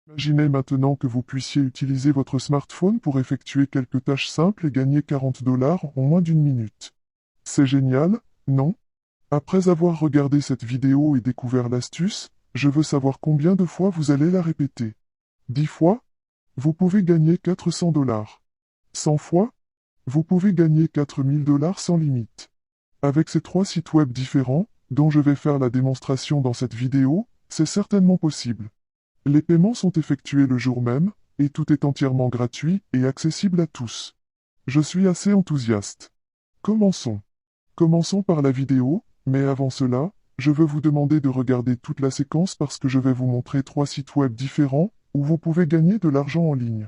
Imaginez maintenant que vous puissiez utiliser votre smartphone pour effectuer quelques tâches simples et gagner 40 $ en moins d'une minute. C'est génial, non? Après avoir regardé cette vidéo et découvert l'astuce, je veux savoir combien de fois vous allez la répéter. 10 fois? Vous pouvez gagner 400 $. 100 fois? Vous pouvez gagner 4000 $ sans limite. Avec ces 3 sites web différents, dont je vais faire la démonstration dans cette vidéo, c'est certainement possible. Les paiements sont effectués le jour même, et tout est entièrement gratuit et accessible à tous. Je suis assez enthousiaste. Commençons. Commençons par la vidéo, mais avant cela, je veux vous demander de regarder toute la séquence parce que je vais vous montrer 3 sites web différents, où vous pouvez gagner de l'argent en ligne.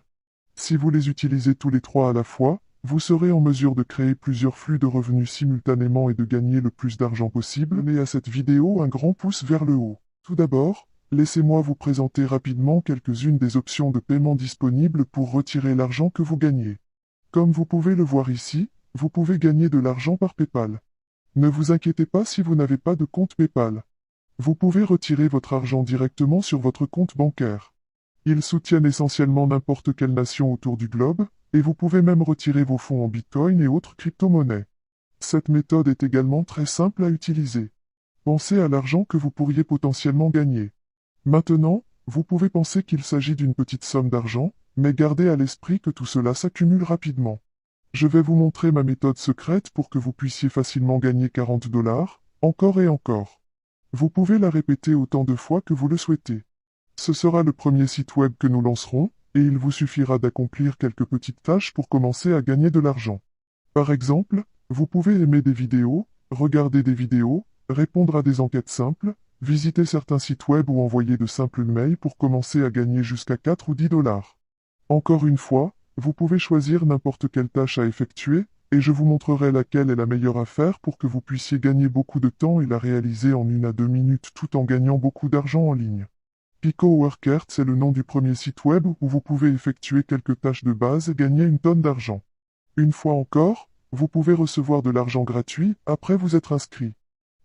Si vous les utilisez tous les 3 à la fois, vous serez en mesure de créer plusieurs flux de revenus simultanément et de gagner le plus d'argent possible. Donnez à cette vidéo un grand pouce vers le haut. Tout d'abord, laissez-moi vous présenter rapidement quelques-unes des options de paiement disponibles pour retirer l'argent que vous gagnez. Comme vous pouvez le voir ici, vous pouvez gagner de l'argent par PayPal. Ne vous inquiétez pas si vous n'avez pas de compte PayPal. Vous pouvez retirer votre argent directement sur votre compte bancaire. Ils soutiennent essentiellement n'importe quelle nation autour du globe, et vous pouvez même retirer vos fonds en Bitcoin et autres crypto-monnaies. Cette méthode est également très simple à utiliser. Pensez à l'argent que vous pourriez potentiellement gagner. Maintenant, vous pouvez penser qu'il s'agit d'une petite somme d'argent, mais gardez à l'esprit que tout cela s'accumule rapidement. Je vais vous montrer ma méthode secrète pour que vous puissiez facilement gagner 40 $, encore et encore. Vous pouvez la répéter autant de fois que vous le souhaitez. Ce sera le premier site web que nous lancerons, et il vous suffira d'accomplir quelques petites tâches pour commencer à gagner de l'argent. Par exemple, vous pouvez aimer des vidéos, regarder des vidéos, répondre à des enquêtes simples, visiter certains sites web ou envoyer de simples mails pour commencer à gagner jusqu'à 4 ou 10 $. Encore une fois, vous pouvez choisir n'importe quelle tâche à effectuer, et je vous montrerai laquelle est la meilleure à faire pour que vous puissiez gagner beaucoup de temps et la réaliser en 1 à 2 minutes tout en gagnant beaucoup d'argent en ligne. Pico Workert, c'est le nom du premier site web où vous pouvez effectuer quelques tâches de base et gagner une tonne d'argent. Une fois encore, vous pouvez recevoir de l'argent gratuit après vous être inscrit.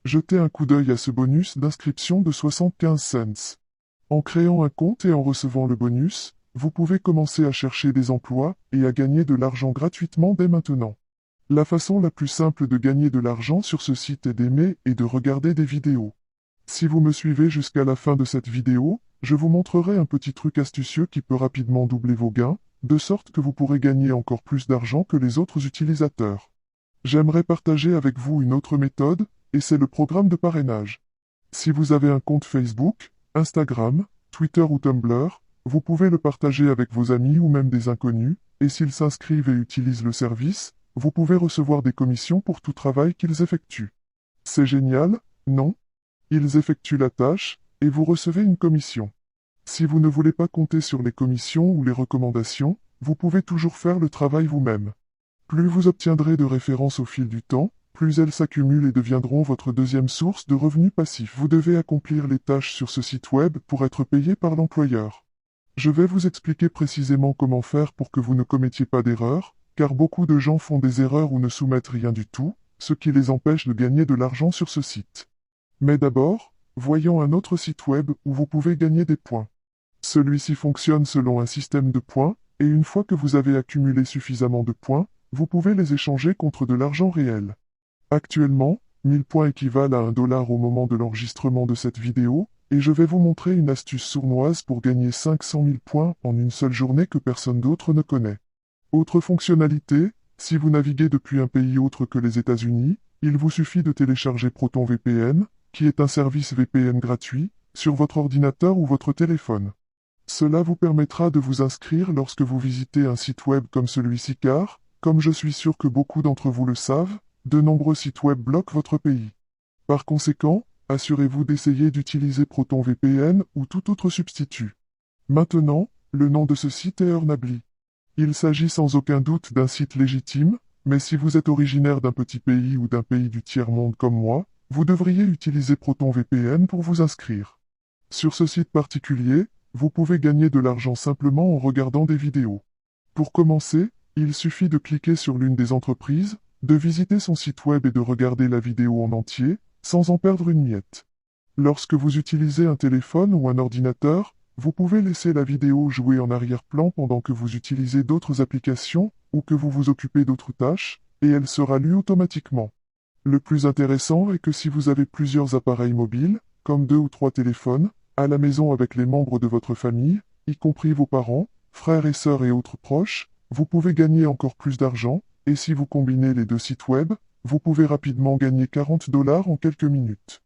Jetez un coup d'œil à ce bonus d'inscription de 75 cents. En créant un compte et en recevant le bonus, vous pouvez commencer à chercher des emplois et à gagner de l'argent gratuitement dès maintenant. La façon la plus simple de gagner de l'argent sur ce site est d'aimer et de regarder des vidéos. Si vous me suivez jusqu'à la fin de cette vidéo, je vous montrerai un petit truc astucieux qui peut rapidement doubler vos gains, de sorte que vous pourrez gagner encore plus d'argent que les autres utilisateurs. J'aimerais partager avec vous une autre méthode, et c'est le programme de parrainage. Si vous avez un compte Facebook, Instagram, Twitter ou Tumblr, vous pouvez le partager avec vos amis ou même des inconnus, et s'ils s'inscrivent et utilisent le service, vous pouvez recevoir des commissions pour tout travail qu'ils effectuent. C'est génial, non? Ils effectuent la tâche, et vous recevez une commission. Si vous ne voulez pas compter sur les commissions ou les recommandations, vous pouvez toujours faire le travail vous-même. Plus vous obtiendrez de références au fil du temps, plus elles s'accumulent et deviendront votre deuxième source de revenus passifs. Vous devez accomplir les tâches sur ce site web pour être payé par l'employeur. Je vais vous expliquer précisément comment faire pour que vous ne commettiez pas d'erreurs, car beaucoup de gens font des erreurs ou ne soumettent rien du tout, ce qui les empêche de gagner de l'argent sur ce site. Mais d'abord, voyons un autre site web où vous pouvez gagner des points. Celui-ci fonctionne selon un système de points, et une fois que vous avez accumulé suffisamment de points, vous pouvez les échanger contre de l'argent réel. Actuellement, 1000 points équivalent à 1 $ au moment de l'enregistrement de cette vidéo, et je vais vous montrer une astuce sournoise pour gagner 500 000 points en une seule journée que personne d'autre ne connaît. Autre fonctionnalité, si vous naviguez depuis un pays autre que les États-Unis, il vous suffit de télécharger ProtonVPN, qui est un service VPN gratuit, sur votre ordinateur ou votre téléphone. Cela vous permettra de vous inscrire lorsque vous visitez un site web comme celui-ci car, comme je suis sûr que beaucoup d'entre vous le savent, de nombreux sites web bloquent votre pays. Par conséquent, assurez-vous d'essayer d'utiliser ProtonVPN ou tout autre substitut. Maintenant, le nom de ce site est Earnably. Il s'agit sans aucun doute d'un site légitime, mais si vous êtes originaire d'un petit pays ou d'un pays du tiers-monde comme moi, vous devriez utiliser ProtonVPN pour vous inscrire. Sur ce site particulier, vous pouvez gagner de l'argent simplement en regardant des vidéos. Pour commencer, il suffit de cliquer sur l'une des entreprises, de visiter son site web et de regarder la vidéo en entier, sans en perdre une miette. Lorsque vous utilisez un téléphone ou un ordinateur, Vous pouvez laisser la vidéo jouer en arrière-plan pendant que vous utilisez d'autres applications ou que vous vous occupez d'autres tâches, et elle sera lue automatiquement. Le plus intéressant est que si vous avez plusieurs appareils mobiles, comme 2 ou 3 téléphones, à la maison avec les membres de votre famille, y compris vos parents, frères et sœurs et autres proches, vous pouvez gagner encore plus d'argent, et si vous combinez les deux sites web, vous pouvez rapidement gagner 40 $ en quelques minutes.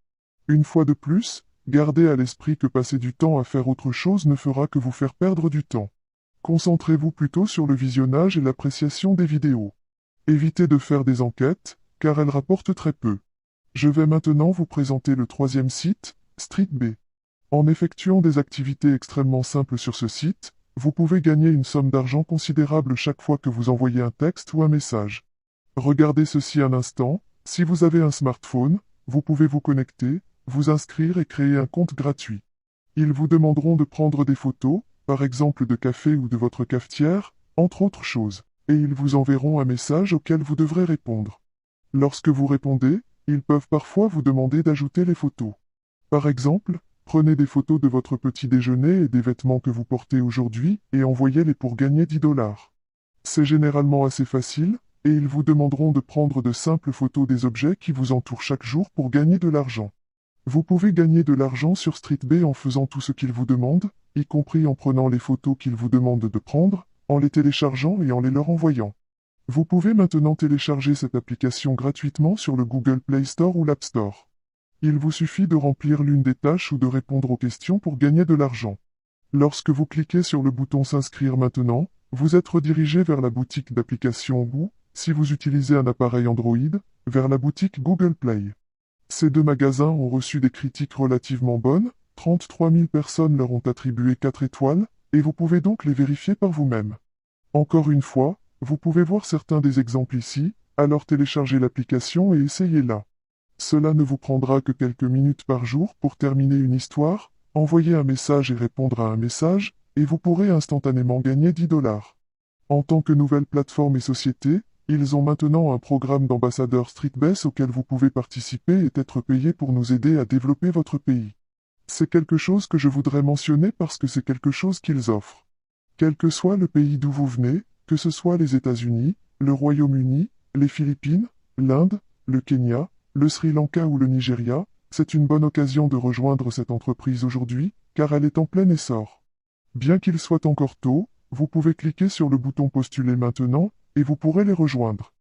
Une fois de plus, gardez à l'esprit que passer du temps à faire autre chose ne fera que vous faire perdre du temps. Concentrez-vous plutôt sur le visionnage et l'appréciation des vidéos. Évitez de faire des enquêtes, car elles rapportent très peu. Je vais maintenant vous présenter le troisième site, StreetB. En effectuant des activités extrêmement simples sur ce site, vous pouvez gagner une somme d'argent considérable chaque fois que vous envoyez un texte ou un message. Regardez ceci un instant, si vous avez un smartphone, vous pouvez vous connecter, vous inscrire et créer un compte gratuit. Ils vous demanderont de prendre des photos, par exemple de café ou de votre cafetière, entre autres choses, et ils vous enverront un message auquel vous devrez répondre. Lorsque vous répondez, ils peuvent parfois vous demander d'ajouter les photos. Par exemple, prenez des photos de votre petit déjeuner et des vêtements que vous portez aujourd'hui et envoyez-les pour gagner 10 $. C'est généralement assez facile, et ils vous demanderont de prendre de simples photos des objets qui vous entourent chaque jour pour gagner de l'argent. Vous pouvez gagner de l'argent sur StreetB en faisant tout ce qu'ils vous demandent, y compris en prenant les photos qu'ils vous demandent de prendre, en les téléchargeant et en les leur envoyant. Vous pouvez maintenant télécharger cette application gratuitement sur le Google Play Store ou l'App Store. Il vous suffit de remplir l'une des tâches ou de répondre aux questions pour gagner de l'argent. Lorsque vous cliquez sur le bouton S'inscrire maintenant, vous êtes redirigé vers la boutique d'applications ou, si vous utilisez un appareil Android, vers la boutique Google Play. Ces deux magasins ont reçu des critiques relativement bonnes, 33 000 personnes leur ont attribué 4 étoiles, et vous pouvez donc les vérifier par vous-même. Encore une fois, vous pouvez voir certains des exemples ici, alors téléchargez l'application et essayez-la. Cela ne vous prendra que quelques minutes par jour pour terminer une histoire, envoyer un message et répondre à un message, et vous pourrez instantanément gagner 10 $. En tant que nouvelle plateforme et société, ils ont maintenant un programme d'ambassadeur StreetB auquel vous pouvez participer et être payé pour nous aider à développer votre pays. C'est quelque chose que je voudrais mentionner parce que c'est quelque chose qu'ils offrent. Quel que soit le pays d'où vous venez, que ce soit les États-Unis, le Royaume-Uni, les Philippines, l'Inde, le Kenya, le Sri Lanka ou le Nigeria, c'est une bonne occasion de rejoindre cette entreprise aujourd'hui, car elle est en plein essor. Bien qu'il soit encore tôt, vous pouvez cliquer sur le bouton Postuler maintenant, et vous pourrez les rejoindre.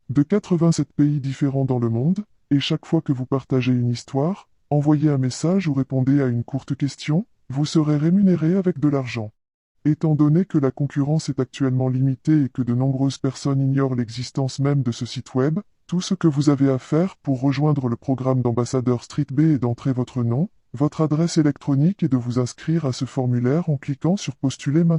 De 87 pays différents dans le monde, et chaque fois que vous partagez une histoire, envoyez un message ou répondez à une courte question, vous serez rémunéré avec de l'argent. Étant donné que la concurrence est actuellement limitée et que de nombreuses personnes ignorent l'existence même de ce site web, tout ce que vous avez à faire pour rejoindre le programme d'ambassadeur StreetB est d'entrer votre nom, votre adresse électronique et de vous inscrire à ce formulaire en cliquant sur Postuler maintenant.